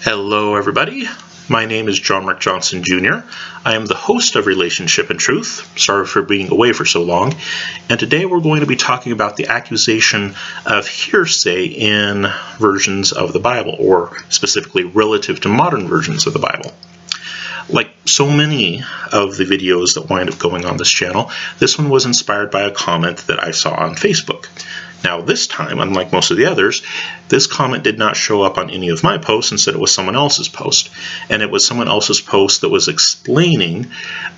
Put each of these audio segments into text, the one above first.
Hello everybody, my name is John Mark Johnson Jr. I am the host of Relationship and Truth. Sorry for being away for so long. And today we're going to be talking about the accusation of hearsay in versions of the Bible, or specifically relative to modern versions of the Bible. Like so many of the videos that wind up going on this channel, this one was inspired by a comment that I saw on Facebook. Now this time, unlike most of the others, this comment did not show up on any of my posts. Instead, it was someone else's post. And it was someone else's post that was explaining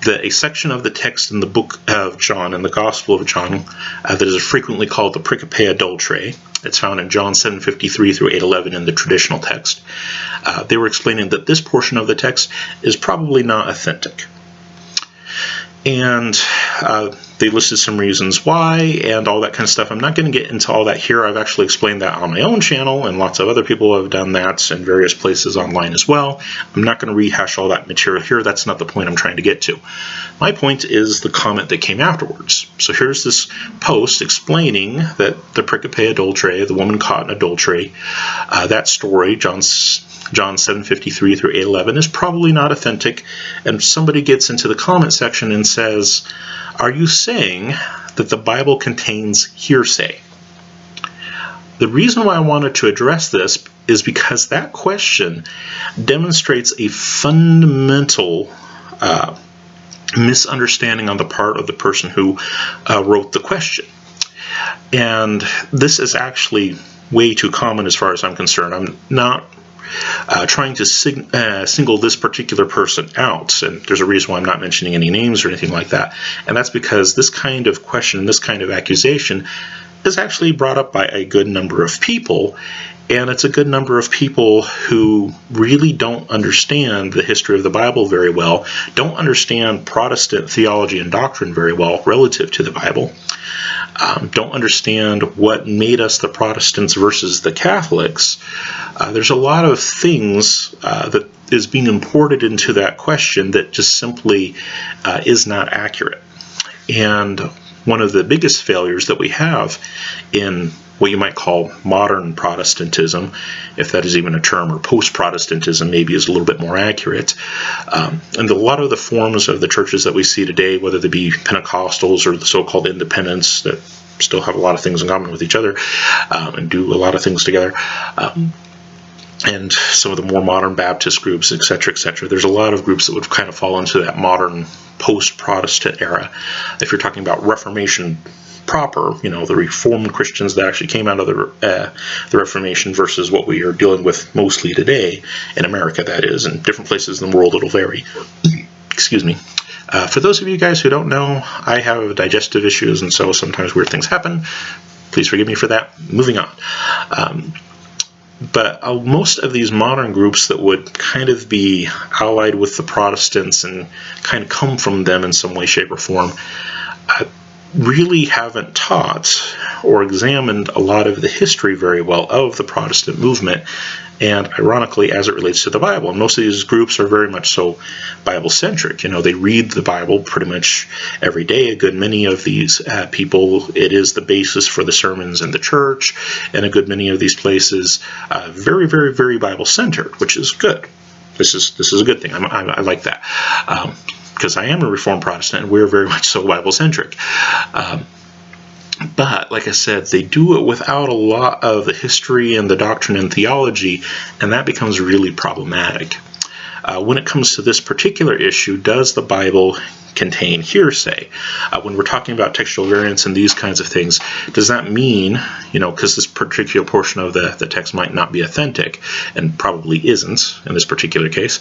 that a section of the text in the book of John, in the Gospel of John, that is frequently called the pericope adulterae. It's found in John 7:53 through 8:11 in the traditional text. They were explaining that this portion of the text is probably not authentic. And they listed some reasons why and all that kind of stuff. I'm not going to get into all that here. I've actually explained that on my own channel, and lots of other people have done that in various places online as well. I'm not going to rehash all that material here. That's not the point I'm trying to get to. My point is the comment that came afterwards. So here's this post explaining that the pericope adulterae, the woman caught in adultery, that story, John 7:53 through 8:11, is probably not authentic. And somebody gets into the comment section and says, "Are you saying that the Bible contains hearsay?" The reason why I wanted to address this is because that question demonstrates a fundamental misunderstanding on the part of the person who wrote the question. And this is actually way too common as far as I'm concerned. I'm not trying to single this particular person out, and there's a reason why I'm not mentioning any names or anything like that, and that's because this kind of question, this kind of accusation is actually brought up by a good number of people, and it's a good number of people who really don't understand the history of the Bible very well, don't understand Protestant theology and doctrine very well relative to the Bible, don't understand what made us the Protestants versus the Catholics. There's a lot of things that is being imported into that question that just simply is not accurate. And one of the biggest failures that we have in what you might call modern Protestantism, if that is even a term, or post-Protestantism maybe is a little bit more accurate. And a lot of the forms of the churches that we see today, whether they be Pentecostals or the so-called independents that still have a lot of things in common with each other and do a lot of things together, and some of the more modern Baptist groups, etc., etc. There's a lot of groups that would kind of fall into that modern post-Protestant era. If you're talking about Reformation proper, you know, the Reformed Christians that actually came out of the Reformation versus what we are dealing with mostly today in America, that is. In different places in the world it'll vary. Excuse me. For those of you guys who don't know, I have digestive issues, and so sometimes weird things happen. Please forgive me for that. Moving on. But most of these modern groups that would kind of be allied with the Protestants and kind of come from them in some way, shape, or form really haven't taught or examined a lot of the history very well of the Protestant movement, and ironically as it relates to the Bible. And most of these groups are very much so Bible-centric. You know, they read the Bible pretty much every day. A good many of these people, it is the basis for the sermons in the church, and a good many of these places very, very, very Bible-centered, which is good. This is a good thing. I like that. Because I am a Reformed Protestant, and we're very much so Bible-centric. But, like I said, they do it without a lot of the history and the doctrine and theology, and that becomes really problematic. When it comes to this particular issue, does the Bible contain hearsay? When we're talking about textual variants and these kinds of things, does that mean, you know, because this particular portion of the text might not be authentic, and probably isn't in this particular case,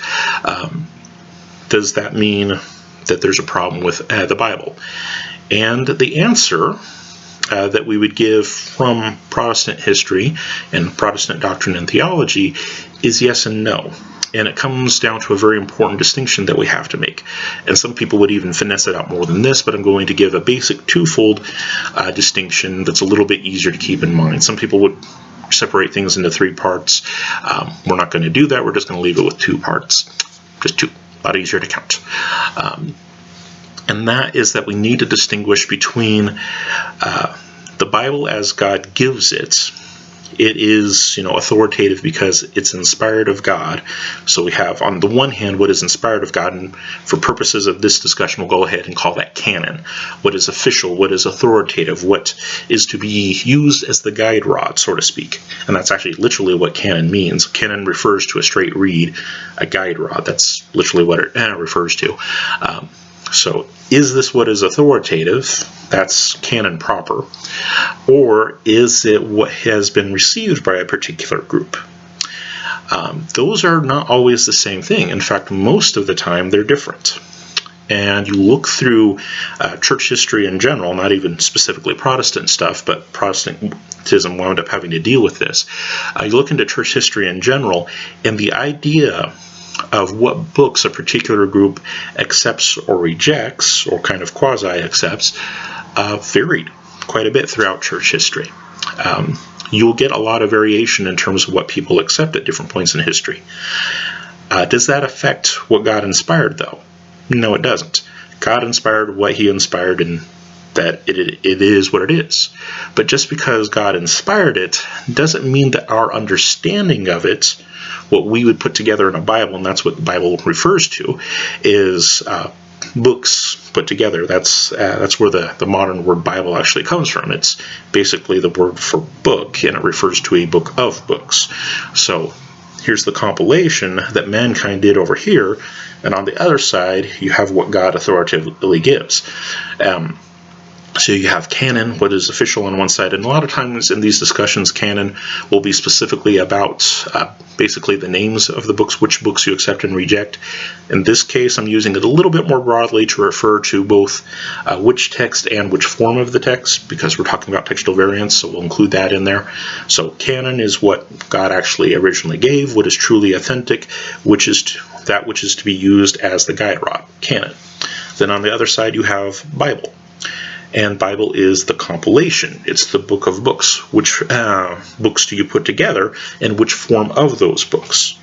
does that mean that there's a problem with the Bible? And the answer that we would give from Protestant history and Protestant doctrine and theology is yes and no. And it comes down to a very important distinction that we have to make. And some people would even finesse it out more than this, but I'm going to give a basic twofold distinction that's a little bit easier to keep in mind. Some people would separate things into three parts. We're not going to do that. We're just going to leave it with two parts. Just two. A lot easier to count. And that is that we need to distinguish between the Bible as God gives it It is, authoritative because it's inspired of God. So we have, on the one hand, what is inspired of God, and for purposes of this discussion, we'll go ahead and call that canon. What is official, what is authoritative, what is to be used as the guide rod, so to speak. And that's actually literally what canon means. Canon refers to a straight reed, a guide rod. That's literally what it refers to. So is this what is authoritative? That's canon proper. Or is it what has been received by a particular group? Those are not always the same thing. In fact, most of the time they're different. And you look through church history in general, not even specifically Protestant stuff, but Protestantism wound up having to deal with this. You look into church history in general, and the idea of what books a particular group accepts or rejects, or kind of quasi-accepts, varied quite a bit throughout church history. You'll get a lot of variation in terms of what people accept at different points in history. Does that affect what God inspired, though? No, it doesn't. God inspired what he inspired, and that it is what it is. But just because God inspired it doesn't mean that our understanding of it, what we would put together in a Bible, and that's what the Bible refers to, is books put together. That's where the modern word Bible actually comes from. It's basically the word for book, and it refers to a book of books. So here's the compilation that mankind did over here, and on the other side you have what God authoritatively gives. So you have canon, what is official on one side, and a lot of times in these discussions, canon will be specifically about basically the names of the books, which books you accept and reject. In this case, I'm using it a little bit more broadly to refer to both which text and which form of the text, because we're talking about textual variants, so we'll include that in there. So canon is what God actually originally gave, what is truly authentic, which is that which is to be used as the guide rod, canon. Then on the other side, you have Bible. And Bible is the compilation. It's the book of books. Which books do you put together, and which form of those books?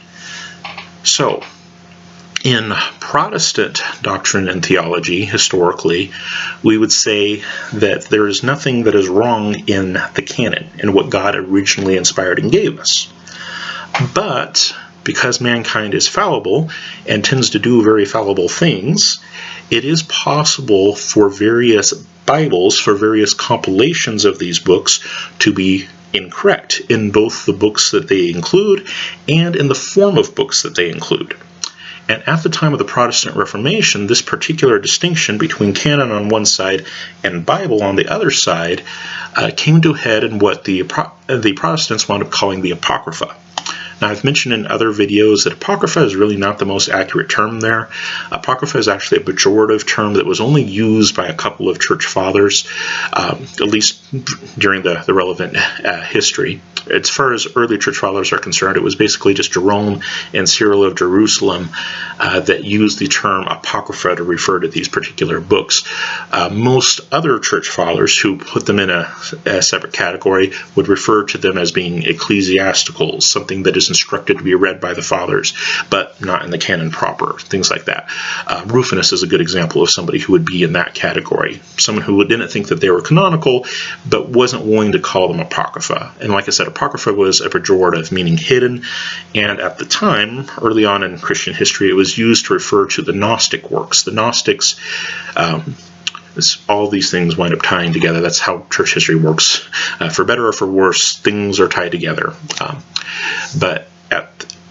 So, in Protestant doctrine and theology, historically, we would say that there is nothing that is wrong in the canon, in what God originally inspired and gave us. But because mankind is fallible and tends to do very fallible things, it is possible for various Bibles, for various compilations of these books, to be incorrect in both the books that they include and in the form of books that they include. And at the time of the Protestant Reformation, this particular distinction between canon on one side and Bible on the other side came to a head in what the Protestants wound up calling the Apocrypha. Now, I've mentioned in other videos that Apocrypha is really not the most accurate term there. Apocrypha is actually a pejorative term that was only used by a couple of church fathers, at least during the relevant history. As far as early church fathers are concerned, it was basically just Jerome and Cyril of Jerusalem that used the term Apocrypha to refer to these particular books. Most other church fathers who put them in a separate category would refer to them as being ecclesiasticals, something that is instructed to be read by the fathers, but not in the canon proper, things like that. Rufinus is a good example of somebody who would be in that category, someone who didn't think that they were canonical, but wasn't willing to call them Apocrypha. And like I said, Apocrypha was a pejorative, meaning hidden, and at the time, early on in Christian history, it was used to refer to the Gnostic works. The Gnostics, all these things wind up tying together. That's how church history works. For better or for worse, things are tied together. But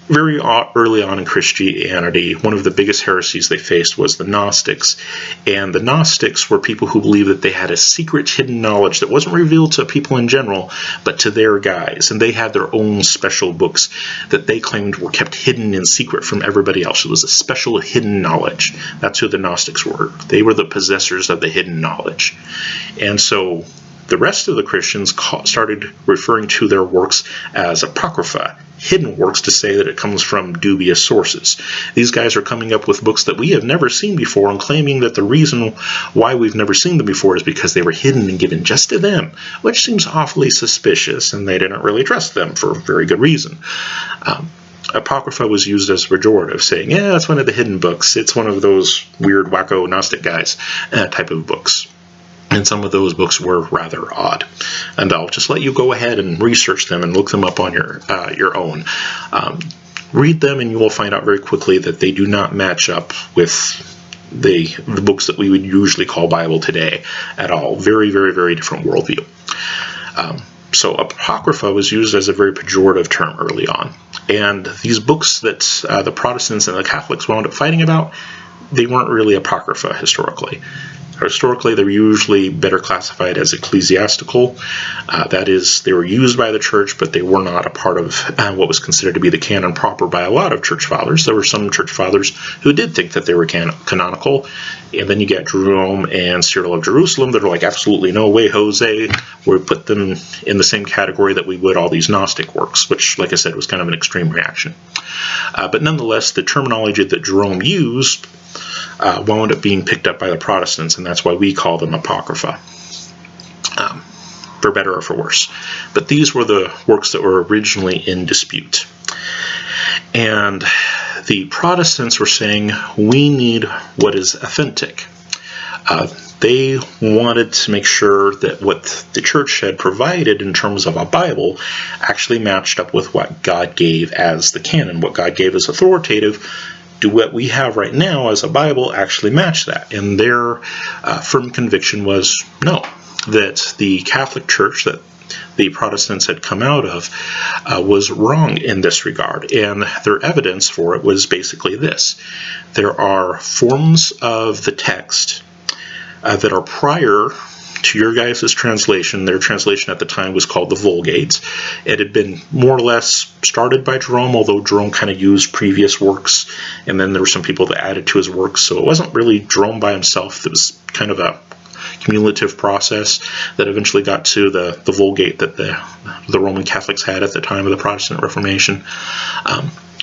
very early on in Christianity, one of the biggest heresies they faced was the Gnostics. And the Gnostics were people who believed that they had a secret hidden knowledge that wasn't revealed to people in general, but to their guys. And they had their own special books that they claimed were kept hidden in secret from everybody else. It was a special hidden knowledge. That's who the Gnostics were. They were the possessors of the hidden knowledge. And so the rest of the Christians started referring to their works as Apocrypha, hidden works, to say that it comes from dubious sources. These guys are coming up with books that we have never seen before and claiming that the reason why we've never seen them before is because they were hidden and given just to them, which seems awfully suspicious, and they didn't really trust them for very good reason. Apocrypha was used as a pejorative, saying, yeah, it's one of the hidden books. It's one of those weird, wacko, Gnostic guys type of books. And some of those books were rather odd. And I'll just let you go ahead and research them and look them up on your own. Read them, and you will find out very quickly that they do not match up with the books that we would usually call Bible today at all. Very, very, very different worldview. So Apocrypha was used as a very pejorative term early on. And these books that the Protestants and the Catholics wound up fighting about, they weren't really Apocrypha historically. Historically, they were usually better classified as ecclesiastical. That is, they were used by the church, but they were not a part of what was considered to be the canon proper by a lot of church fathers. There were some church fathers who did think that they were canonical. And then you get Jerome and Cyril of Jerusalem that are like, absolutely no way, Jose. We put them in the same category that we would all these Gnostic works, which, like I said, was kind of an extreme reaction. But nonetheless, the terminology that Jerome used wound up being picked up by the Protestants, and that's why we call them Apocrypha, for better or for worse. But these were the works that were originally in dispute. And the Protestants were saying, we need what is authentic. They wanted to make sure that what the church had provided in terms of a Bible actually matched up with what God gave as the canon, what God gave as authoritative. Do what we have right now as a Bible actually match that? And their firm conviction was no, that the Catholic Church that the Protestants had come out of was wrong in this regard. And their evidence for it was basically this. There are forms of the text that are prior to your guys' translation. Their translation at the time was called the Vulgate. It had been more or less started by Jerome, although Jerome kind of used previous works, and then there were some people that added to his works, so it wasn't really Jerome by himself. It was kind of a cumulative process that eventually got to the Vulgate that the Roman Catholics had at the time of the Protestant Reformation.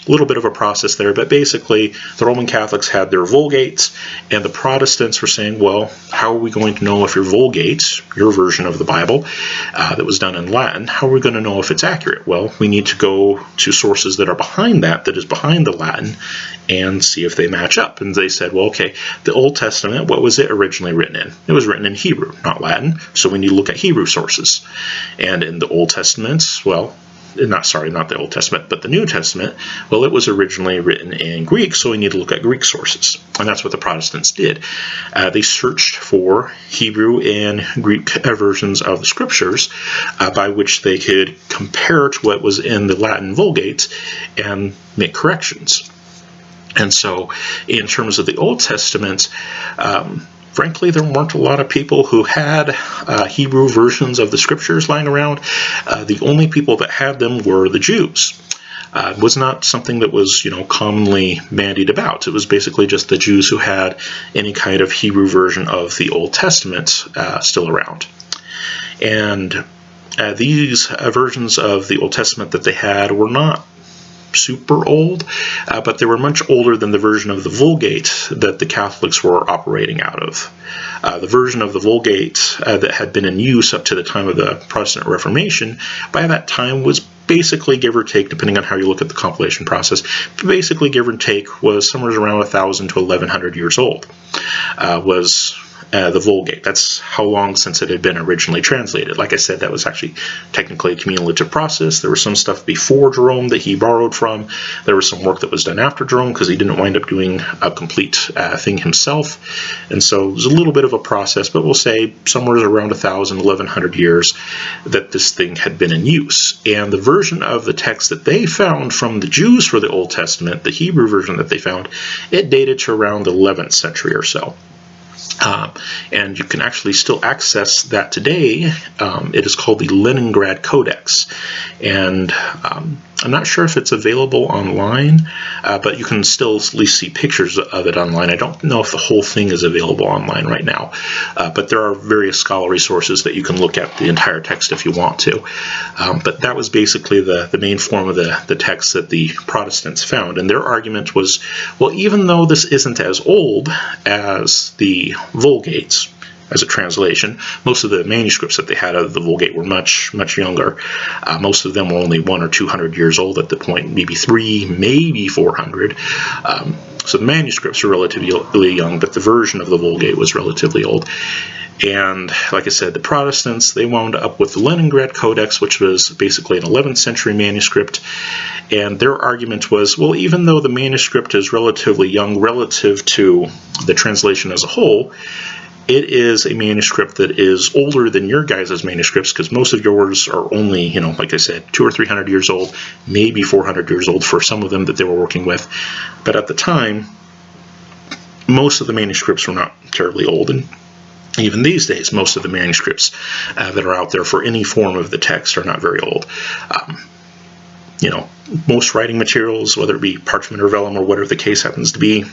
A little bit of a process there, but basically the Roman Catholics had their Vulgates, and the Protestants were saying, well, how are we going to know if your Vulgate, your version of the Bible that was done in Latin, how are we going to know if it's accurate? Well, we need to go to sources that are behind that is behind the Latin, and see if they match up. And they said, well, okay, the Old Testament, what was it originally written in? It was written in Hebrew, not Latin, so we need to look at Hebrew sources. And in the Old Testament, well, not the Old Testament, but the New Testament, well, it was originally written in Greek, so we need to look at Greek sources. And that's what the Protestants did. They searched for Hebrew and Greek versions of the Scriptures by which they could compare to what was in the Latin Vulgate and make corrections. And so, in terms of the Old Testament, frankly, there weren't a lot of people who had Hebrew versions of the Scriptures lying around. The only people that had them were the Jews. It was not something that was, commonly bandied about. It was basically just the Jews who had any kind of Hebrew version of the Old Testament still around. And these versions of the Old Testament that they had were not super old, but they were much older than the version of the Vulgate that the Catholics were operating out of. The version of the Vulgate that had been in use up to the time of the Protestant Reformation, by that time was basically, give or take, depending on how you look at the compilation process, basically give or take was somewhere around 1,000 to 1,100 years old, was the Vulgate. That's how long since it had been originally translated. Like I said, that was actually technically a cumulative process. There was some stuff before Jerome that he borrowed from. There was some work that was done after Jerome because he didn't wind up doing a complete thing himself. And so it was a little bit of a process, but we'll say somewhere around 1,000, 1,100 years that this thing had been in use. And the version of the text that they found from the Jews for the Old Testament, the Hebrew version that they found, it dated to around the 11th century or so. And you can actually still access that today. It is called the Leningrad Codex. And I'm not sure if it's available online, but you can still at least see pictures of it online. I don't know if the whole thing is available online right now, but there are various scholarly sources that you can look at the entire text if you want to. But that was basically the main form of the text that the Protestants found. And their argument was, well, even though this isn't as old as the Vulgates as a translation, most of the manuscripts that they had of the Vulgate were much, much younger. Most of them were only 100 or 200 years old at the point, maybe 300, maybe 400. So the manuscripts are relatively young, but the version of the Vulgate was relatively old. And like I said, the Protestants, they wound up with the Leningrad Codex, which was basically an 11th century manuscript. And their argument was, well, even though the manuscript is relatively young relative to the translation as a whole, it is a manuscript that is older than your guys' manuscripts, because most of yours are only, like I said, 200 or 300 years old, maybe 400 years old for some of them that they were working with. But at the time, most of the manuscripts were not terribly old, and even these days, most of the manuscripts that are out there for any form of the text are not very old. Most writing materials, whether it be parchment or vellum or whatever the case happens to be,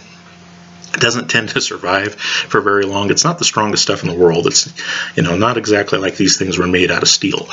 doesn't tend to survive for very long. It's not the strongest stuff in the world. It's, not exactly like these things were made out of steel.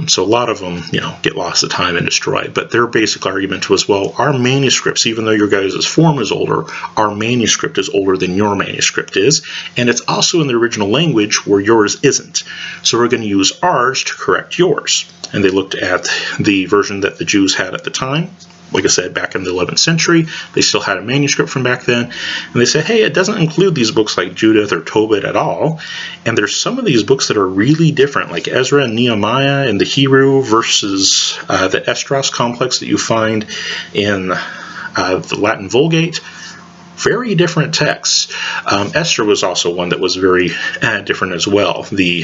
So a lot of them, get lost to time and destroyed. But their basic argument was, well, our manuscripts, even though your guys' form is older, our manuscript is older than your manuscript is. And it's also in the original language where yours isn't. So we're going to use ours to correct yours. And they looked at the version that the Jews had at the time. Like I said, back in the 11th century, they still had a manuscript from back then. And they said, hey, it doesn't include these books like Judith or Tobit at all. And there's some of these books that are really different, like Ezra and Nehemiah in the Hebrew versus the Estros complex that you find in the Latin Vulgate. Very different texts. Esther was also one that was very different as well. The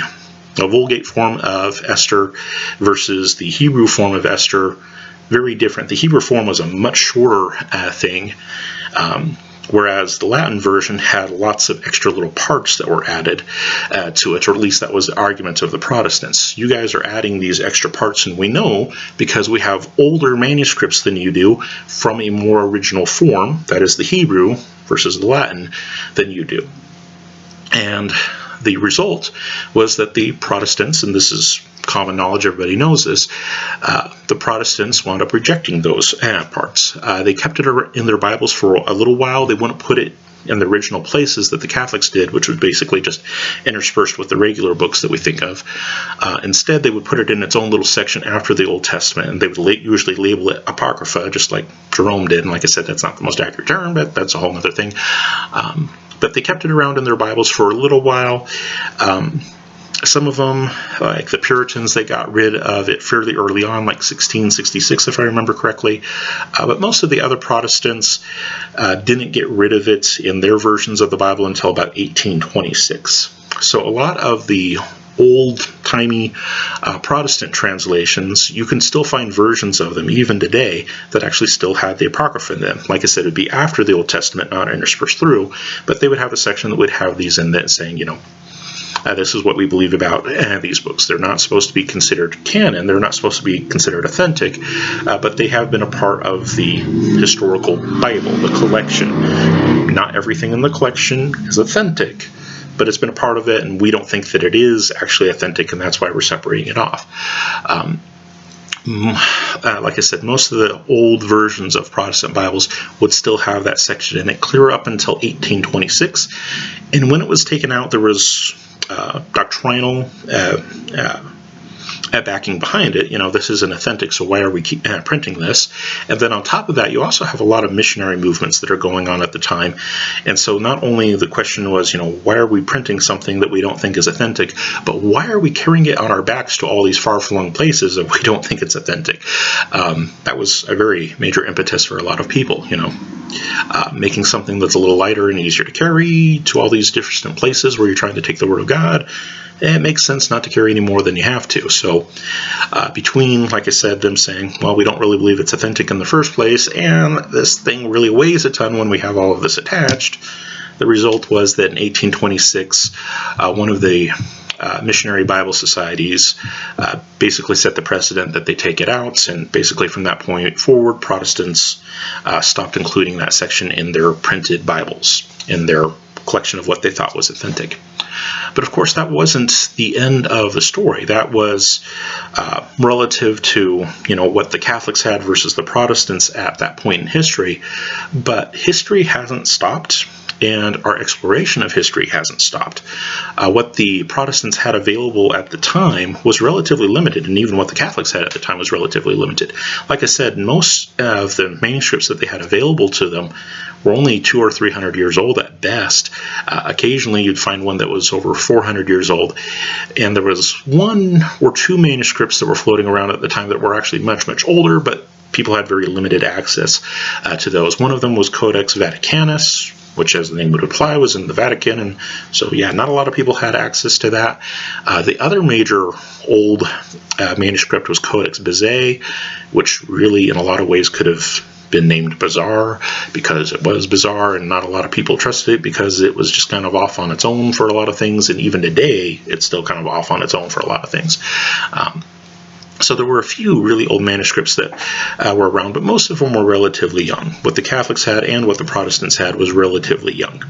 Vulgate form of Esther versus the Hebrew form of Esther, very different. The Hebrew form was a much shorter thing, whereas the Latin version had lots of extra little parts that were added to it, or at least that was the argument of the Protestants. You guys are adding these extra parts, and we know because we have older manuscripts than you do from a more original form, that is the Hebrew versus the Latin, than you do. And the result was that the Protestants, and this is common knowledge, everybody knows this, the Protestants wound up rejecting those parts. They kept it in their Bibles for a little while. They wouldn't put it in the original places that the Catholics did, which was basically just interspersed with the regular books that we think of. Instead, they would put it in its own little section after the Old Testament, and they would usually label it Apocrypha, just like Jerome did. And like I said, that's not the most accurate term, but that's a whole other thing. But they kept it around in their Bibles for a little while. Some of them, like the Puritans, they got rid of it fairly early on, like 1666, if I remember correctly. But most of the other Protestants didn't get rid of it in their versions of the Bible until about 1826. So a lot of the old-timey Protestant translations, you can still find versions of them even today that actually still had the Apocrypha in them. Like I said, it would be after the Old Testament, not interspersed through, but they would have a section that would have these in that saying, this is what we believe about these books. They're not supposed to be considered canon. They're not supposed to be considered authentic, but they have been a part of the historical Bible, the collection. Not everything in the collection is authentic, but it's been a part of it, and we don't think that it is actually authentic, and that's why we're separating it off. Like I said, most of the old versions of Protestant Bibles would still have that section in it, clear up until 1826. And when it was taken out, there was doctrinal backing behind it. This isn't authentic, so why are we printing this? And then on top of that, you also have a lot of missionary movements that are going on at the time. And so not only the question was, why are we printing something that we don't think is authentic, but why are we carrying it on our backs to all these far-flung places if we don't think it's authentic? That was a very major impetus for a lot of people, making something that's a little lighter and easier to carry to all these different places where you're trying to take the Word of God. It makes sense not to carry any more than you have to. So between, like I said, them saying, well, we don't really believe it's authentic in the first place, and this thing really weighs a ton when we have all of this attached, the result was that in 1826, one of the missionary Bible societies basically set the precedent that they take it out, and basically from that point forward, Protestants stopped including that section in their printed Bibles, in their collection of what they thought was authentic. But of course, that wasn't the end of the story. That was relative to what the Catholics had versus the Protestants at that point in history. But history hasn't stopped. and our exploration of history hasn't stopped. What the Protestants had available at the time was relatively limited, and even what the Catholics had at the time was relatively limited. Like I said, most of the manuscripts that they had available to them were only 200 or 300 years old at best. Occasionally you'd find one that was over 400 years old, and there was one or two manuscripts that were floating around at the time that were actually much, much older, but people had very limited access to those. One of them was Codex Vaticanus, which, as the name would imply, was in the Vatican, and so yeah, not a lot of people had access to that. The other major old manuscript was Codex Bezae, which really in a lot of ways could have been named bizarre because it was bizarre, and not a lot of people trusted it because it was just kind of off on its own for a lot of things, and even today it's still kind of off on its own for a lot of things. So there were a few really old manuscripts that were around, but most of them were relatively young. What the Catholics had and what the Protestants had was relatively young.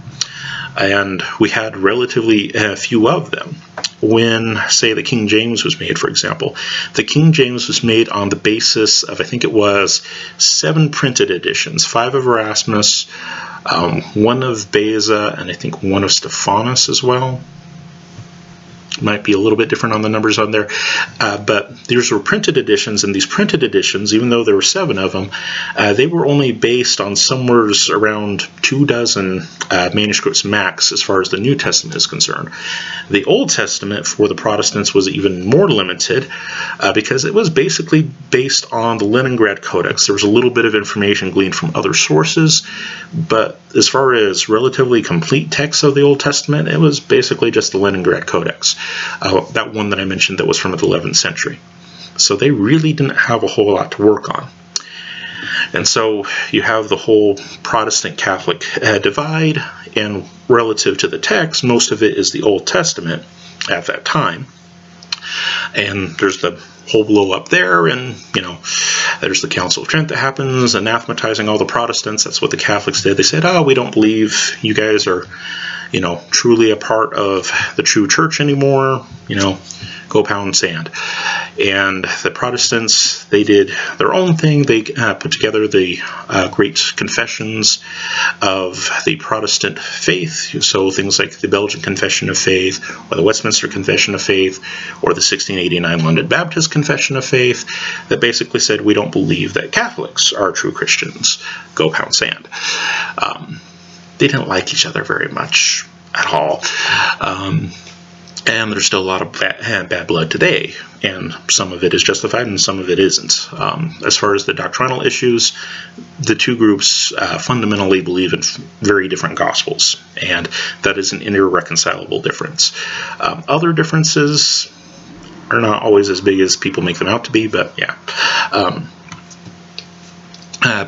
And we had relatively few of them. When, say, the King James was made, for example, the King James was made on the basis of, I think it was, 7 printed editions, 5 of Erasmus, 1 of Beza, and I think 1 of Stephanus as well. Might be a little bit different on the numbers on there, but these were printed editions, and these printed editions, even though there were 7 of them, they were only based on somewhere around 24 manuscripts max as far as the New Testament is concerned. The Old Testament for the Protestants was even more limited because it was basically based on the Leningrad Codex. There was a little bit of information gleaned from other sources, but as far as relatively complete texts of the Old Testament, it was basically just the Leningrad Codex. That one that I mentioned that was from the 11th century. So they really didn't have a whole lot to work on. And so you have the whole Protestant-Catholic divide, and relative to the text, most of it is the Old Testament at that time. And there's the whole blow up there, and there's the Council of Trent that happens, anathematizing all the Protestants. That's what the Catholics did. They said, oh, we don't believe you guys are truly a part of the true church anymore, go pound sand. And the Protestants, they did their own thing. They put together the great confessions of the Protestant faith, so things like the Belgian Confession of Faith, or the Westminster Confession of Faith, or the 1689 London Baptist Confession of Faith, that basically said, we don't believe that Catholics are true Christians, go pound sand. They didn't like each other very much at all. And there's still a lot of bad blood today, and some of it is justified and some of it isn't. As far as the doctrinal issues, the two groups fundamentally believe in very different gospels, and that is an irreconcilable difference. Other differences are not always as big as people make them out to be, but yeah.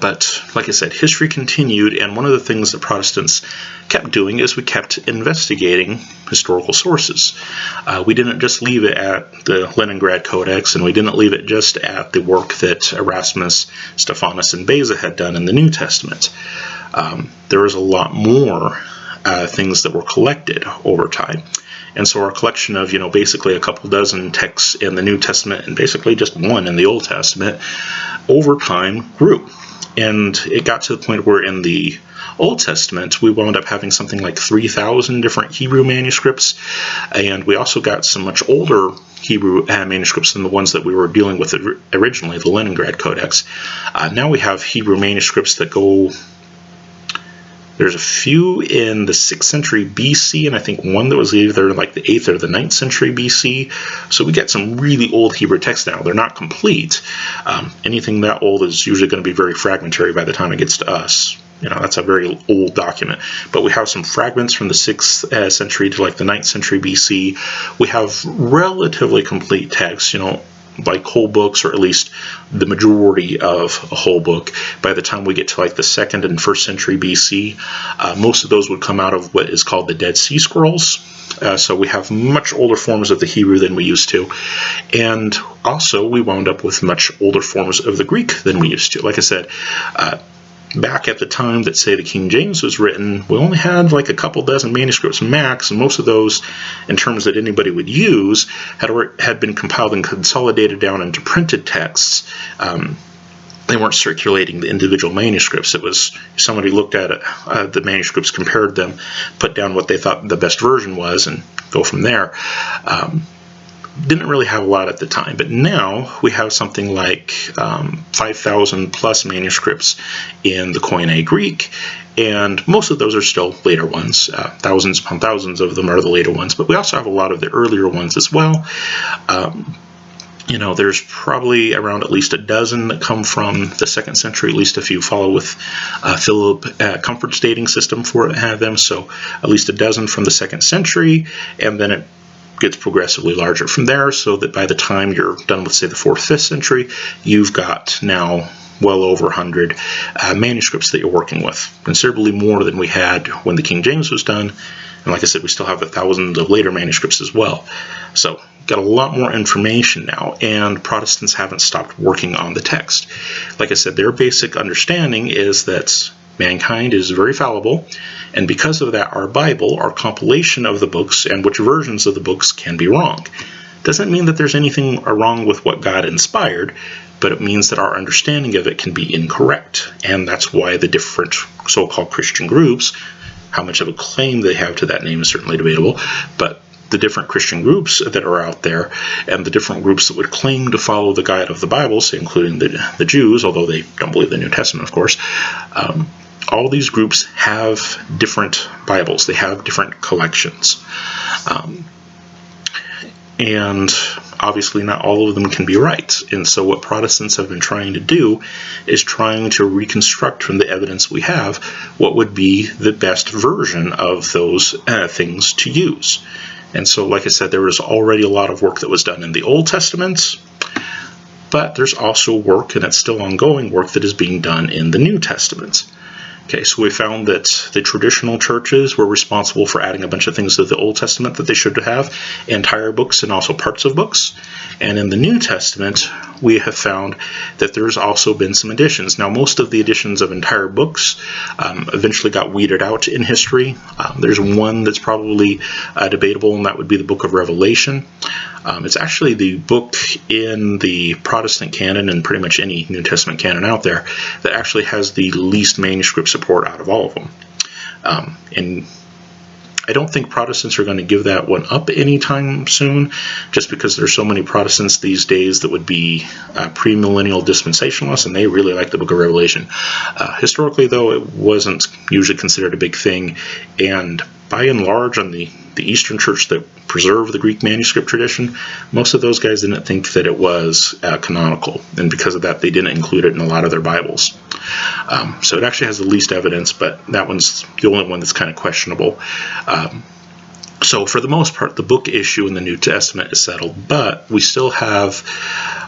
But like I said, history continued, and one of the things that Protestants kept doing is we kept investigating historical sources. We didn't just leave it at the Leningrad Codex, and we didn't leave it just at the work that Erasmus, Stephanus, and Beza had done in the New Testament. There was a lot more things that were collected over time. And so our collection of, basically a couple dozen texts in the New Testament and basically just one in the Old Testament over time grew. And it got to the point where in the Old Testament, we wound up having something like 3,000 different Hebrew manuscripts. And we also got some much older Hebrew manuscripts than the ones that we were dealing with originally, the Leningrad Codex. Now we have Hebrew manuscripts that go... There's a few in the 6th century BC, and I think one that was either like the 8th or the 9th century BC. So we get some really old Hebrew texts now. They're not complete. Anything that old is usually going to be very fragmentary by the time it gets to us. That's a very old document. But we have some fragments from the 6th century to like the 9th century BC. We have relatively complete texts, like whole books, or at least the majority of a whole book. By the time we get to like the 2nd and 1st century BC, most of those would come out of what is called the Dead Sea Scrolls. So we have much older forms of the Hebrew than we used to. And also we wound up with much older forms of the Greek than we used to. Like I said, back at the time that, say, the King James was written, we only had like a couple dozen manuscripts max, and most of those, in terms that anybody would use, had been compiled and consolidated down into printed texts. they weren't circulating the individual manuscripts. It was somebody looked at it, the manuscripts, compared them, put down what they thought the best version was, and go from there. Didn't really have a lot at the time, but now we have something like 5,000 plus manuscripts in the Koine Greek, and most of those are still later ones. Thousands upon thousands of them are the later ones, but we also have a lot of the earlier ones as well. There's probably around at least a dozen that come from the 2nd century, at least if you follow with Philip Comfort's dating system for them. So at least a dozen from the 2nd century, and then it gets progressively larger from there, so that by the time you're done with, say, the 4th, 5th century, you've got now well over 100 manuscripts that you're working with, considerably more than we had when the King James was done. And like I said, we still have the thousands of later manuscripts as well. So got a lot more information now, and Protestants haven't stopped working on the text. Like I said, their basic understanding is that mankind is very fallible, and because of that, our Bible, our compilation of the books and which versions of the books, can be wrong. Doesn't mean that there's anything wrong with what God inspired, but it means that our understanding of it can be incorrect. And that's why the different so-called Christian groups, how much of a claim they have to that name is certainly debatable, but the different Christian groups that are out there, and the different groups that would claim to follow the guide of the Bible, say including the Jews, although they don't believe the New Testament, of course, all these groups have different Bibles. They have different collections. And obviously not all of them can be right. And so what Protestants have been trying to do is trying to reconstruct from the evidence we have what would be the best version of those things to use. And so, like I said, there was already a lot of work that was done in the Old Testament, but there's also work, and it's still ongoing work, that is being done in the New Testament. Okay, so we found that the traditional churches were responsible for adding a bunch of things to the Old Testament that they should have, entire books and also parts of books. And in the New Testament, we have found that there's also been some additions. Now, most of the additions of entire books eventually got weeded out in history. There's one that's probably debatable, and that would be the book of Revelation. It's actually the book in the Protestant canon, and pretty much any New Testament canon out there, that actually has the least manuscript support out of all of them. And I don't think Protestants are going to give that one up anytime soon, just because there's so many Protestants these days that would be premillennial dispensationalists, and they really like the book of Revelation. Historically, though, it wasn't usually considered a big thing, and by and large, on the Eastern Church that preserved the Greek manuscript tradition, most of those guys didn't think that it was canonical, and because of that, they didn't include it in a lot of their Bibles. So it actually has the least evidence, but that one's the only one that's kind of questionable. So for the most part, the book issue in the New Testament is settled, but we still have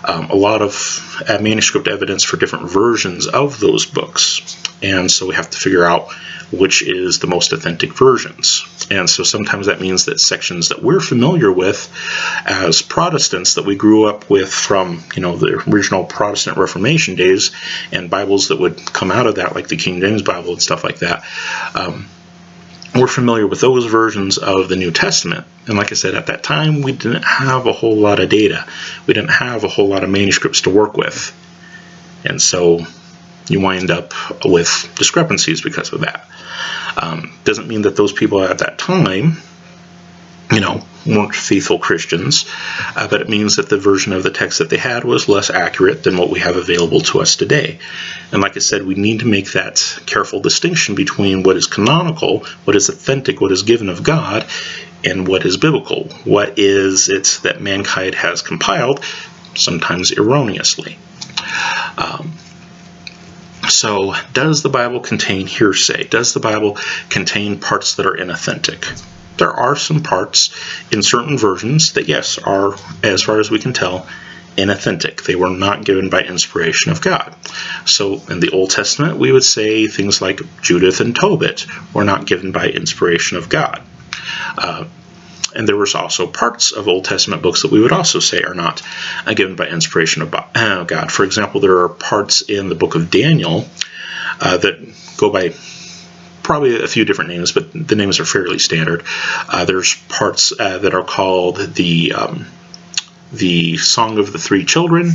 a lot of manuscript evidence for different versions of those books. And so we have to figure out which is the most authentic versions. And so sometimes that means that sections that we're familiar with as Protestants, that we grew up with from, the original Protestant Reformation days, and Bibles that would come out of that, like the King James Bible and stuff like that, we're familiar with those versions of the New Testament. And like I said, at that time, we didn't have a whole lot of data. We didn't have a whole lot of manuscripts to work with. And so you wind up with discrepancies because of that. Doesn't mean that those people at that time, weren't faithful Christians, but it means that the version of the text that they had was less accurate than what we have available to us today. And like I said, we need to make that careful distinction between what is canonical, what is authentic, what is given of God, and what is biblical. What is it that mankind has compiled, sometimes erroneously. So, does the Bible contain hearsay? Does the Bible contain parts that are inauthentic? There are some parts in certain versions that, yes, are, as far as we can tell, inauthentic. They were not given by inspiration of God. So, in the Old Testament, we would say things like Judith and Tobit were not given by inspiration of God. And there was also parts of Old Testament books that we would also say are not given by inspiration of God. For example, there are parts in the book of Daniel that go by probably a few different names, but the names are fairly standard. There's parts that are called the Song of the Three Children.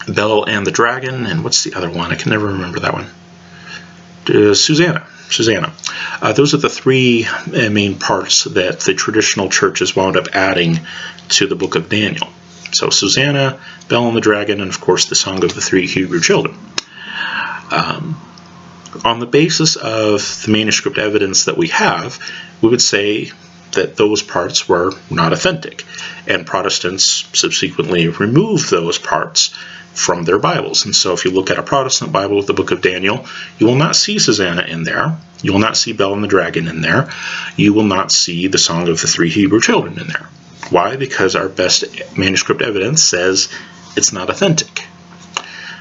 Bel and the Dragon, and what's the other one? I can never remember that one. Susanna. Those are the three main parts that the traditional churches wound up adding to the book of Daniel. So Susanna, Bel and the Dragon, and of course the Song of the Three Hebrew Children. On the basis of the manuscript evidence that we have, we would say that those parts were not authentic, and Protestants subsequently removed those parts from their Bibles. And so if you look at a Protestant Bible with the book of Daniel, you will not see Susanna in there. You will not see Bel and the Dragon in there. You will not see the Song of the Three Hebrew Children in there. Why? Because our best manuscript evidence says it's not authentic.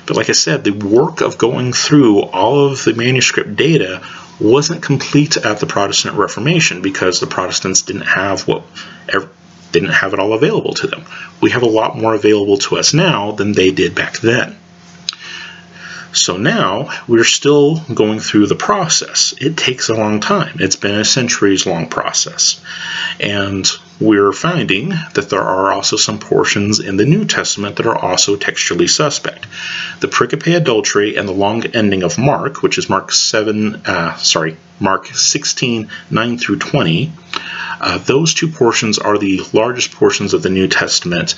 But like I said, the work of going through all of the manuscript data wasn't complete at the Protestant Reformation because the Protestants didn't have it all available to them. We have a lot more available to us now than they did back then. So now we're still going through the process. It takes a long time. It's been a centuries-long process. And we're finding that there are also some portions in the New Testament that are also textually suspect. The pericope adultery and the long ending of Mark, which is Mark 16, 9 through 20, those two portions are the largest portions of the New Testament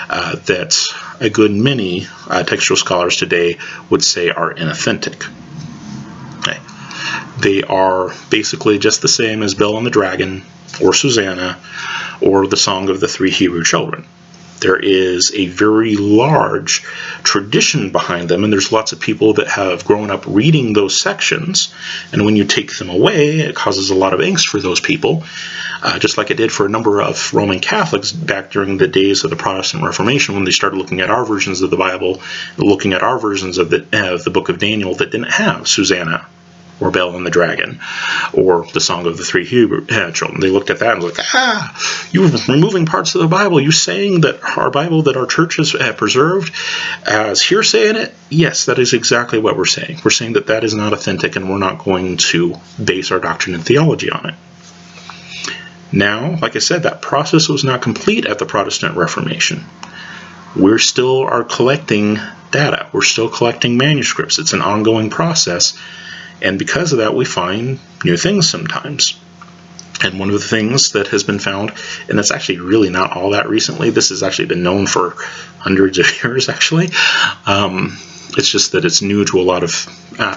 that a good many textual scholars today would say are inauthentic. Okay. They are basically just the same as Bel and the Dragon, or Susanna, or the Song of the Three Hebrew Children. There is a very large tradition behind them, and there's lots of people that have grown up reading those sections, and when you take them away, it causes a lot of angst for those people, just like it did for a number of Roman Catholics back during the days of the Protestant Reformation when they started looking at our versions of the Bible, looking at our versions of the book of Daniel that didn't have Susanna, or Bel and the Dragon, or the Song of the Three Hebrew Children. They looked at that and were like, you're removing parts of the Bible. You're saying that our Bible that our church has preserved as hearsay in it? Yes, that is exactly what we're saying. We're saying that that is not authentic, and we're not going to base our doctrine and theology on it. Now, like I said, that process was not complete at the Protestant Reformation. We still are collecting data. We're still collecting manuscripts. It's an ongoing process. And because of that, we find new things sometimes. And one of the things that has been found, and it's actually really not all that recently, this has actually been known for hundreds of years, actually. It's just that it's new to a lot of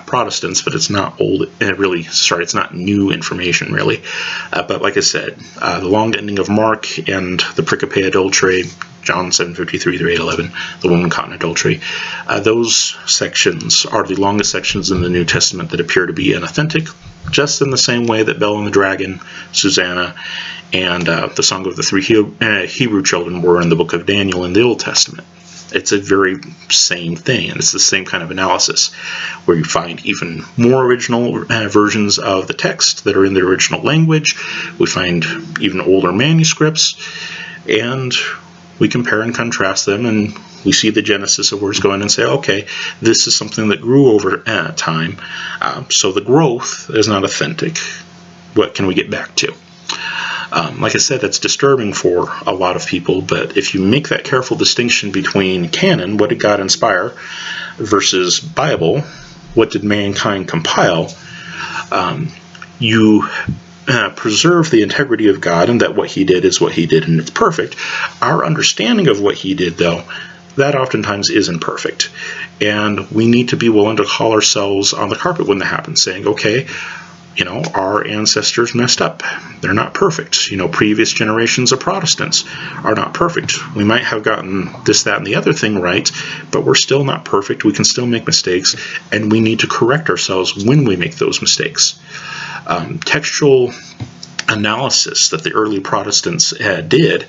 Protestants, but it's not it's not new information, really. But like I said, the long ending of Mark and the pericope adultery, John 7:53 through 8:11, the woman caught in adultery. Those sections are the longest sections in the New Testament that appear to be inauthentic, just in the same way that Bel and the Dragon, Susanna, and the Song of the Three Hebrew Children were in the book of Daniel in the Old Testament. It's a very same thing, and it's the same kind of analysis where you find even more original versions of the text that are in the original language. We find even older manuscripts, and we compare and contrast them, and we see the genesis of where it's going and say, okay, this is something that grew over time, so the growth is not authentic. What can we get back to? Like I said, that's disturbing for a lot of people, but if you make that careful distinction between canon, what did God inspire, versus Bible, what did mankind compile, you preserve the integrity of God, and that what he did is what he did and it's perfect. Our understanding of what he did, though, that oftentimes isn't perfect. And we need to be willing to call ourselves on the carpet when that happens, saying, okay, our ancestors messed up. They're not perfect. Previous generations of Protestants are not perfect. We might have gotten this, that, and the other thing right, but we're still not perfect. We can still make mistakes, and we need to correct ourselves when we make those mistakes. Textual analysis that the early Protestants did,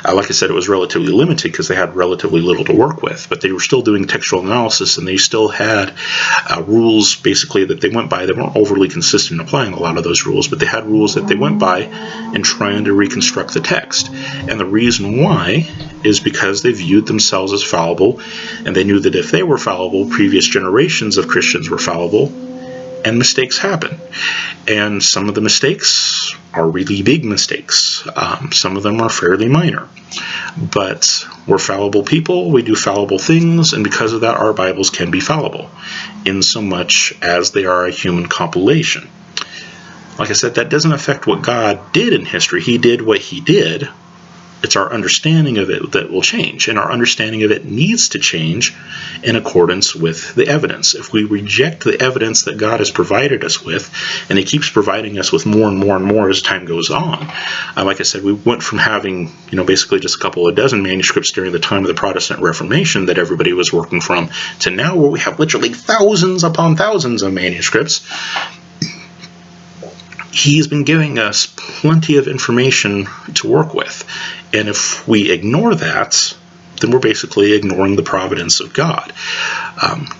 like I said, it was relatively limited because they had relatively little to work with, but they were still doing textual analysis, and they still had rules basically that they went by. They weren't overly consistent in applying a lot of those rules, but they had rules that they went by in trying to reconstruct the text. And the reason why is because they viewed themselves as fallible, and they knew that if they were fallible, previous generations of Christians were fallible, and mistakes happen. And some of the mistakes are really big mistakes. Some of them are fairly minor. But we're fallible people, we do fallible things, and because of that, our Bibles can be fallible, in so much as they are a human compilation. Like I said, that doesn't affect what God did in history. He did what he did. It's our understanding of it that will change, and our understanding of it needs to change in accordance with the evidence. If we reject the evidence that God has provided us with, and he keeps providing us with more and more and more as time goes on, like I said, we went from having, basically just a couple of dozen manuscripts during the time of the Protestant Reformation that everybody was working from, to now where we have literally thousands upon thousands of manuscripts. He's been giving us plenty of information to work with. And if we ignore that, then we're basically ignoring the providence of God.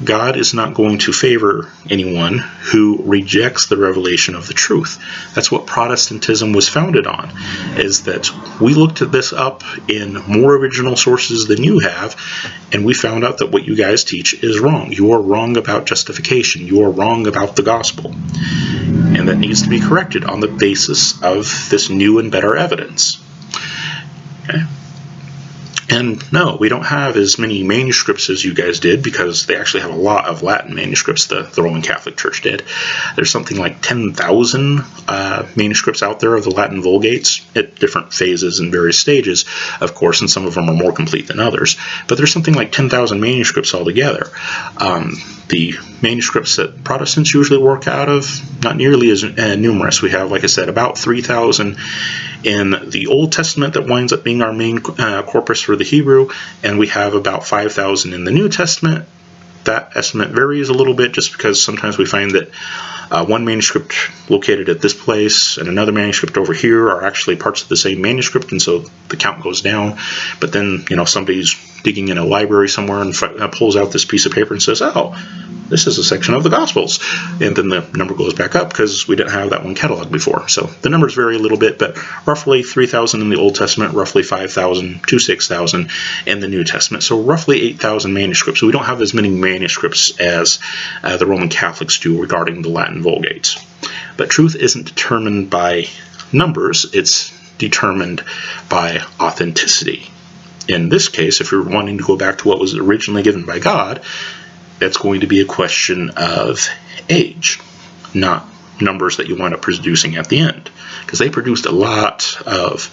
God is not going to favor anyone who rejects the revelation of the truth. That's what Protestantism was founded on, is that we looked at this up in more original sources than you have, and we found out that what you guys teach is wrong. You are wrong about justification. You are wrong about the gospel. And that needs to be corrected on the basis of this new and better evidence. Okay? And no, we don't have as many manuscripts as you guys did, because they actually have a lot of Latin manuscripts, the Roman Catholic Church did. There's something like 10,000 manuscripts out there of the Latin Vulgates at different phases and various stages, of course, and some of them are more complete than others. But there's something like 10,000 manuscripts altogether. The manuscripts that Protestants usually work out of, not nearly as numerous. We have, like I said, about 3,000 in the Old Testament that winds up being our main corpus for the Hebrew, and we have about 5,000 in the New Testament. That estimate varies a little bit, just because sometimes we find that one manuscript located at this place and another manuscript over here are actually parts of the same manuscript, and so the count goes down. But then, somebody's digging in a library somewhere and pulls out this piece of paper and says, oh, this is a section of the Gospels. And then the number goes back up because we didn't have that one cataloged before. So the numbers vary a little bit, but roughly 3,000 in the Old Testament, roughly 5,000 to 6,000 in the New Testament. So roughly 8,000 manuscripts. So we don't have as many manuscripts as the Roman Catholics do regarding the Latin Vulgates. But truth isn't determined by numbers, it's determined by authenticity. In this case, if you're wanting to go back to what was originally given by God, that's going to be a question of age, not numbers that you wind up producing at the end. Because they produced a lot of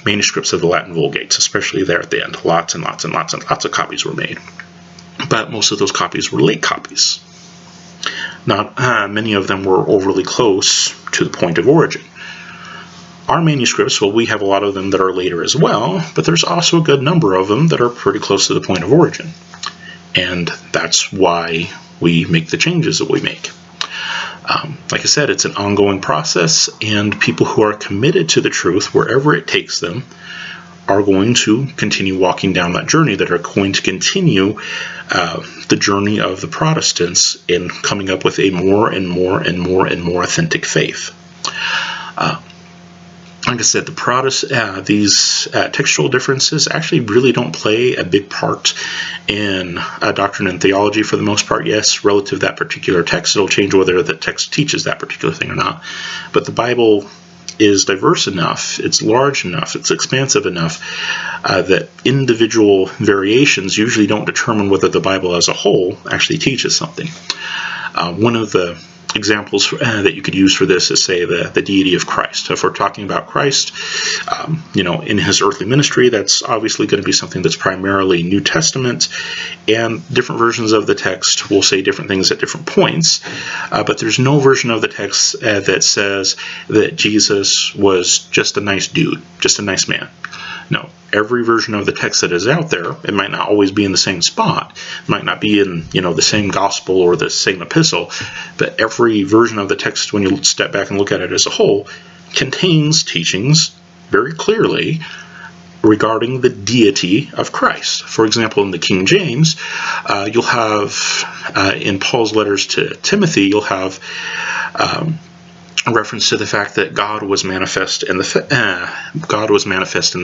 manuscripts of the Latin Vulgates, especially there at the end. Lots and lots and lots and lots of copies were made. But most of those copies were late copies. Not many of them were overly close to the point of origin. Our manuscripts, well, we have a lot of them that are later as well, but there's also a good number of them that are pretty close to the point of origin. And that's why we make the changes that we make. Like I said, it's an ongoing process, and people who are committed to the truth, wherever it takes them, are going to continue walking down that journey, that are going to continue the journey of the Protestants in coming up with a more and more and more and more authentic faith. Like I said, these textual differences actually really don't play a big part in doctrine and theology for the most part. Yes, relative to that particular text, it'll change whether the text teaches that particular thing or not. But the Bible is diverse enough, it's large enough, it's expansive enough that individual variations usually don't determine whether the Bible as a whole actually teaches something. One of the examples that you could use for this is, say, the deity of Christ. If we're talking about Christ, in his earthly ministry, that's obviously going to be something that's primarily New Testament, and different versions of the text will say different things at different points, but there's no version of the text that says that Jesus was just a nice dude, just a nice man. No. Every version of the text that is out there, it might not always be in the same spot, it might not be in the same gospel or the same epistle, but every version of the text, when you step back and look at it as a whole, contains teachings very clearly regarding the deity of Christ. For example, in the King James, you'll have, in Paul's letters to Timothy, you'll have a reference to the fact that God was manifest in the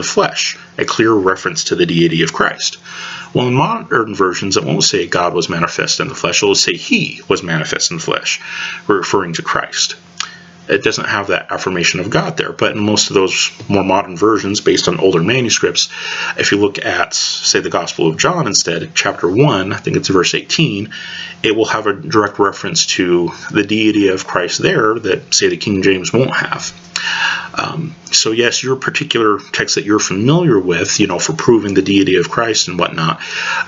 flesh, a clear reference to the deity of Christ. Well, in modern versions, it won't say God was manifest in the flesh, it will say He was manifest in the flesh, referring to Christ. it doesn't have that affirmation of God there. But in most of those more modern versions, based on older manuscripts, if you look at, say, the Gospel of John instead, chapter 1, I think it's verse 18, it will have a direct reference to the deity of Christ there that, say, the King James won't have. So yes, your particular text that you're familiar with, for proving the deity of Christ and whatnot,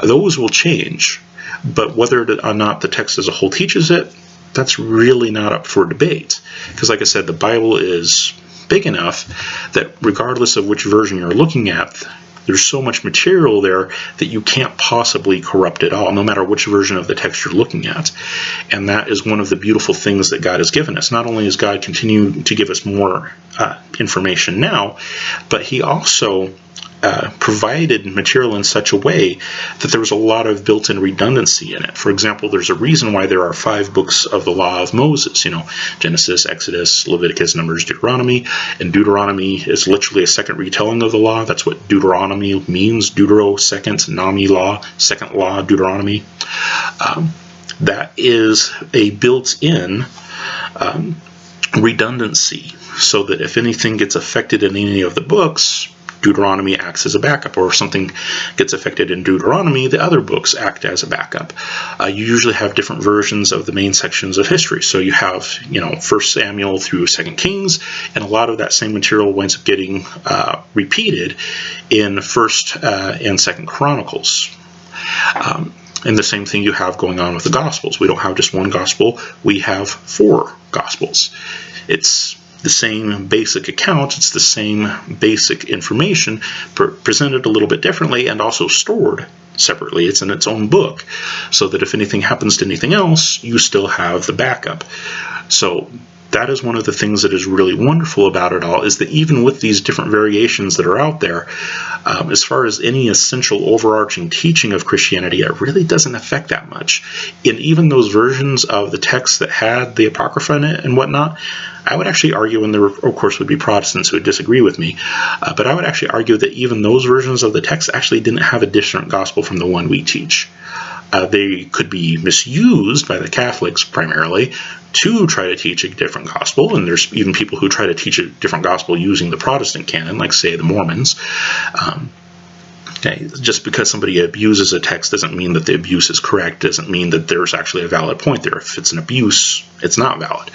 those will change. But whether or not the text as a whole teaches it, that's really not up for debate. Because like I said, the Bible is big enough that regardless of which version you're looking at, there's so much material there that you can't possibly corrupt it all, no matter which version of the text you're looking at. And that is one of the beautiful things that God has given us. Not only has God continued to give us more information now, but he also provided material in such a way that there was a lot of built-in redundancy in it. For example, there's a reason why there are 5 books of the law of Moses, Genesis, Exodus, Leviticus, Numbers, Deuteronomy, and Deuteronomy is literally a second retelling of the law. That's what Deuteronomy means, Deutero, second, Nami, law, second law, Deuteronomy. That is a built-in redundancy, so that if anything gets affected in any of the books, Deuteronomy acts as a backup, or if something gets affected in Deuteronomy, the other books act as a backup. You usually have different versions of the main sections of history. So you have, 1 Samuel through 2 Kings, and a lot of that same material winds up getting repeated in 1st and 2nd Chronicles. And the same thing you have going on with the Gospels. We don't have just one Gospel, we have 4 Gospels. It's the same basic account, it's the same basic information, presented a little bit differently and also stored separately. It's in its own book, so that if anything happens to anything else, you still have the backup. So that is one of the things that is really wonderful about it all, is that even with these different variations that are out there, as far as any essential overarching teaching of Christianity, it really doesn't affect that much. In even those versions of the text that had the Apocrypha in it and whatnot, I would actually argue, and there of course would be Protestants who would disagree with me, but I would actually argue that even those versions of the text actually didn't have a different gospel from the one we teach. They could be misused by the Catholics primarily to try to teach a different gospel, and there's even people who try to teach a different gospel using the Protestant canon, like, say, the Mormons. Just because somebody abuses a text doesn't mean that the abuse is correct, doesn't mean that there's actually a valid point there. If it's an abuse, it's not valid.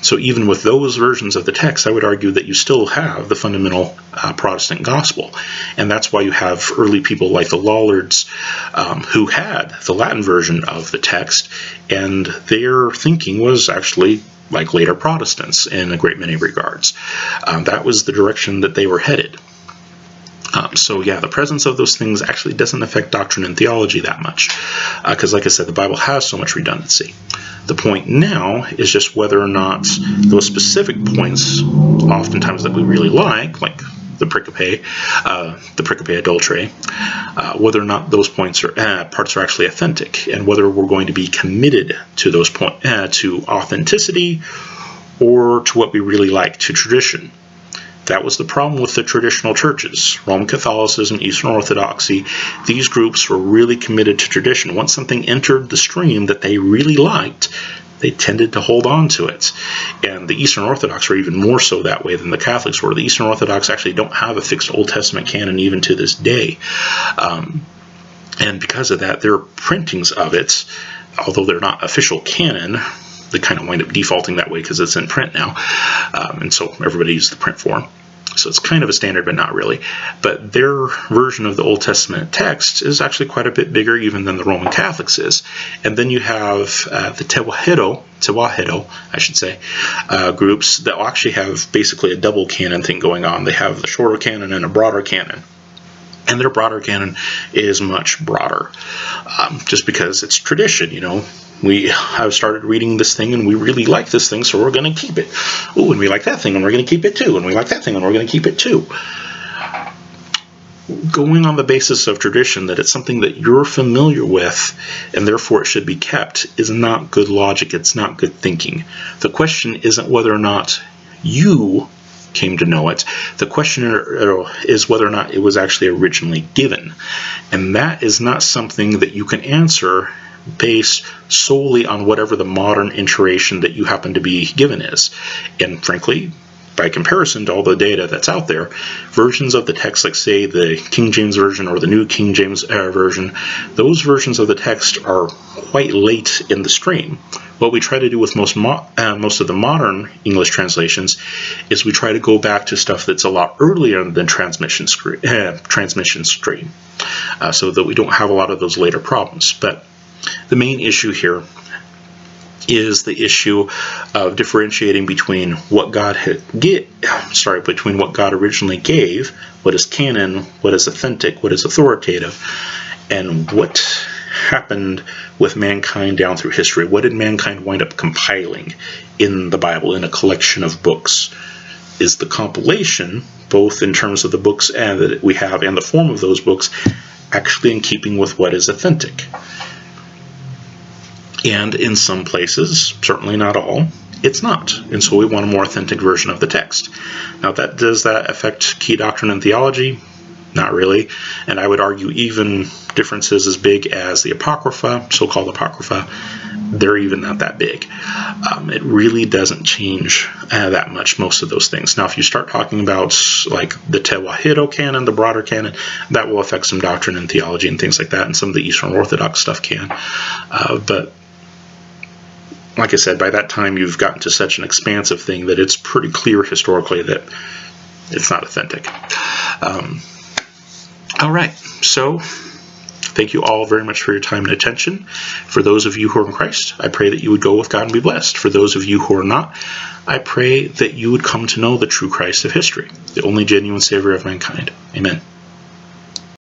So even with those versions of the text, I would argue that you still have the fundamental Protestant gospel. And that's why you have early people like the Lollards who had the Latin version of the text, and their thinking was actually like later Protestants in a great many regards. That was the direction that they were headed. So yeah, the presence of those things actually doesn't affect doctrine and theology that much, because like I said, the Bible has so much redundancy. The point now is just whether or not those specific points, oftentimes that we really like the pericope adulterae, whether or not those parts are actually authentic, and whether we're going to be committed to those to authenticity, or to what we really like, to tradition. That was the problem with the traditional churches. Roman Catholicism, Eastern Orthodoxy, these groups were really committed to tradition. Once something entered the stream that they really liked, they tended to hold on to it. And the Eastern Orthodox were even more so that way than the Catholics were. The Eastern Orthodox actually don't have a fixed Old Testament canon even to this day. And because of that, their printings of it, although they're not official canon, they kind of wind up defaulting that way because it's in print now, and so everybody uses the print form. So it's kind of a standard, but not really. But their version of the Old Testament text is actually quite a bit bigger even than the Roman Catholics is. And then you have the Tewahedo, I should say, groups that actually have basically a double canon thing going on. They have the shorter canon and a broader canon. And their broader canon is much broader, just because it's tradition, We have started reading this thing, and we really like this thing, so we're going to keep it. Oh, and we like that thing, and we're going to keep it too. And we like that thing, and we're going to keep it too. Going on the basis of tradition, that it's something that you're familiar with, and therefore it should be kept, is not good logic. It's not good thinking. The question isn't whether or not you came to know it. The question is whether or not it was actually originally given. And that is not something that you can answer based solely on whatever the modern iteration that you happen to be given is. And frankly, by comparison to all the data that's out there, versions of the text, like say the King James Version or the New King James Version, those versions of the text are quite late in the stream. What we try to do with most of the modern English translations is we try to go back to stuff that's a lot earlier than transmission stream, so that we don't have a lot of those later problems. But the main issue here is the issue of differentiating between what God between what God originally gave, what is canon, what is authentic, what is authoritative, and what happened with mankind down through history. What did mankind wind up compiling in the Bible, in a collection of books? Is the compilation, both in terms of the books that we have and the form of those books, actually in keeping with what is authentic? And in some places, certainly not all, it's not. And so we want a more authentic version of the text. Now, does that affect key doctrine and theology? Not really. And I would argue even differences as big as the Apocrypha, so-called Apocrypha, they're even not that big. It really doesn't change that much, most of those things. Now, if you start talking about like the Tewahedo canon, the broader canon, that will affect some doctrine and theology and things like that, and some of the Eastern Orthodox stuff can. But like I said, by that time you've gotten to such an expansive thing that it's pretty clear historically that it's not authentic. All right, so thank you all very much for your time and attention. For those of you who are in Christ, I pray that you would go with God and be blessed. For those of you who are not, I pray that you would come to know the true Christ of history, the only genuine Savior of mankind. Amen.